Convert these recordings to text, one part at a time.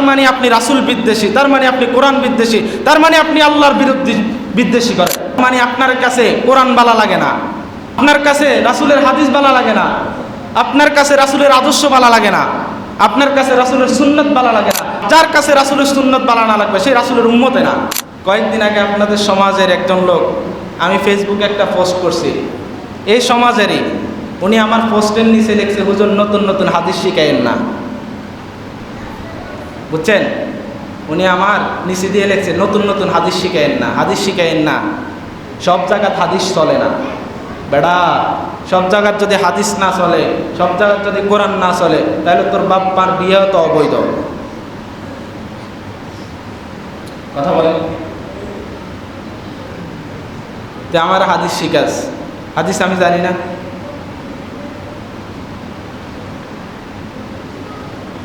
মানে আপনি রাসূল বিদ্বেষী, তার মানে আপনি কোরআন বিদ্বেষী, তার মানে আপনি আল্লাহর বিরুদ্ধে বিদ্বেষী করেন। মানে আপনার কাছে কোরআন ভালো লাগে না, আপনার কাছে রাসূলের হাদিস ভালো লাগে না, আপনার কাছে রাসূলের আদর্শ ভালো লাগে না, আপনার কাছে রাসূলের সুন্নাত ভালো লাগে না। যার কাছে রাসূলের সুন্নাত ভালো না লাগবে সেই রাসূলের উম্মতে না। কয়েকদিন আগে আপনাদের সমাজের একজন লোক, আমি ফেসবুকে একটা পোস্ট করছি, এই সমাজেরই, উনি আমার পোস্টের নিচে লিখছে, হুজুর নতুন নতুন হাদিস শিখায়েন না। বুঝছেন, উনি আমার নিচে দিয়ে লিখছে নতুন নতুন হাদিস শিখায়েন না, হাদিস শিখায়েন না। সব জায়গায় হাদিস চলে না বেড়া, সব জায়গার যদি হাদিস না চলে, সব জায়গার যদি কোরআন না চলে, তাহলে তোর বাপ মার বিয়েও তো অবৈধ। কথা বলেন, যে আমার হাদিস শিখাস, হাদিস আমি জানি না।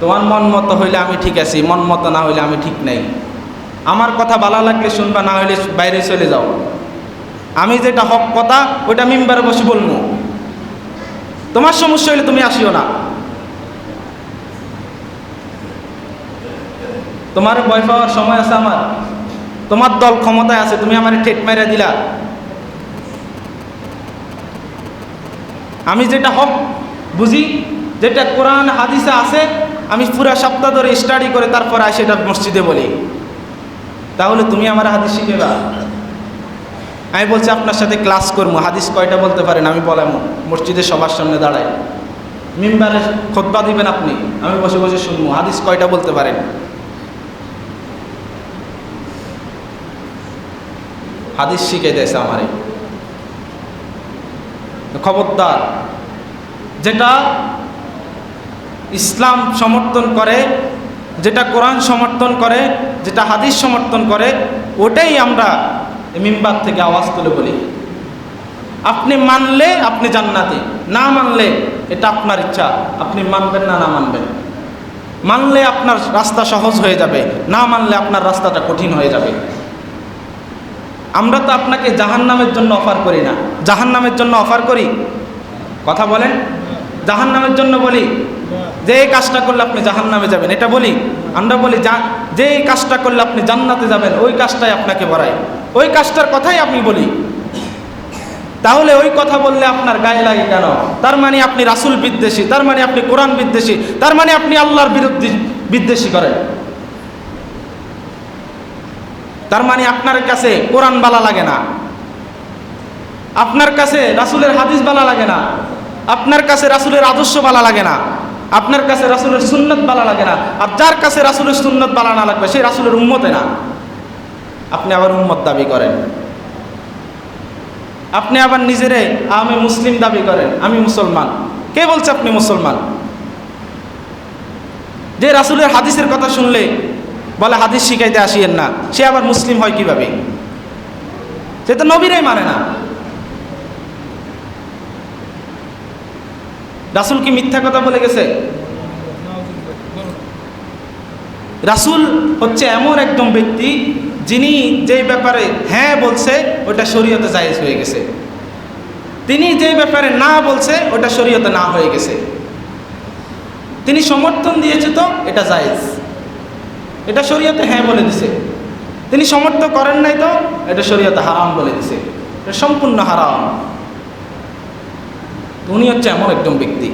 তোমার মন মতো হইলে আমি ঠিক আছি, মন মতো না হইলে আমি ঠিক নাই। আমার কথা ভালো লাগলে শুনবা, না হইলে বাইরে চলে যাও। আমি যেটা হক কথা ওইটা মিম্বারে বসে বলবো। তোমার সমস্যা হইলে তুমি আসিও না। তোমার ভয় পাওয়ার সময় আছে আমার? তোমার দল ক্ষমতায় আছে, তুমি আমার ঠেট মাইরা দিলা। আমি যেটা হক বুঝি, যেটা কোরআন হাদিসে আছে, আমি পুরা সপ্তাহ ধরে স্টাডি করে তারপর আসে এটা মসজিদে বলি। তাহলে তুমি আমার হাদিস শিখেবা? আমি বলছি আপনার সাথে ক্লাস করবো, হাদিস কয়টা বলতে পারেন আমি বলামো, মসজিদে সবার সামনে দাঁড়াই, মিম্বারে খুতবা দিবেন আপনি, আমি বসে বসে শুনবো হাদিস কয়টা বলতে পারেন। হাদিস শিখে দিয়েছে আমারে। খবরদার, যেটা ইসলাম সমর্থন করে, যেটা কোরআন সমর্থন করে, যেটা হাদিস সমর্থন করে, ওটাই আমরা মিম্বার থেকে আওয়াজ তুলে বলি। আপনি মানলে আপনি জান্নাতি, না মানলে এটা আপনার ইচ্ছা, আপনি মানবেন না, না মানবেন। মানলে আপনার রাস্তা সহজ হয়ে যাবে, না মানলে আপনার রাস্তাটা কঠিন হয়ে যাবে। আমরা তো আপনাকে জাহান্নামের জন্য অফার করি না, জাহান্নামের জন্য অফার করি? কথা বলেন, জাহান্নামের জন্য বলি যে এই কাজটা করলে আপনি জাহান্নামে যাবেন, এটা বলি? আমরা বলি যে এই কাজটা করলে আপনি জান্নাতে যাবেন, ওই কাজটাই আপনাকে বড়াই, ওই কাজটার কথাই আমি বলি। তাহলে ওই কথা বললে আপনার গায়ে লাগে কেন? তার মানে আপনি রাসূল বিদ্বেষী, তার মানে আপনি কোরআন বিদ্বেষী, তার মানে আপনি আল্লাহর বিরুদ্ধে বিদ্বেষী করেন। তার মানে আপনার কাছে কোরআন ভালো লাগে না, আপনার কাছে রাসূলের হাদিস ভালো লাগে না, আপনার কাছে রাসূলের আদর্শ ভালো লাগে না, আপনার কাছে রাসূলের সুন্নাত ভালো লাগে না। আর যার কাছে রাসূলের সুন্নাত ভালো না লাগবে সেই রাসূলের উম্মতে না। আপনি আবার উম্মত দাবি করেন, আপনি আবার নিজেরে আমি মুসলিম দাবি করেন, আমি মুসলমান। কে বলছে আপনি মুসলমান? যে রাসূলের হাদিসের কথা শুনলে বলে হাদিস শিখাইতে আসিয়েন না, সে আবার মুসলিম হয় কিভাবে? সে তো নবীরাই মানে না। রাসূল কি মিথ্যা কথা বলে গেছে? রাসূল হচ্ছে এমন একজন ব্যক্তি যিনি যেই ব্যাপারে হ্যাঁ বলছে ওটা শরীয়তে জায়েজ হয়ে গেছে, তিনি যেই ব্যাপারে না বলছে ওটা শরীয়তে না হয়ে গেছে। তিনি সমর্থন দিয়েছে তো এটা জায়েজ, এটা শরীয়তে হ্যাঁ বলে দিছে। তিনি সমর্থন করেন নাই তো এটা শরীয়তে হারাম বলে দিছে, এটা সম্পূর্ণ হারাম। উনি হচ্ছে এমন একজন ব্যক্তি।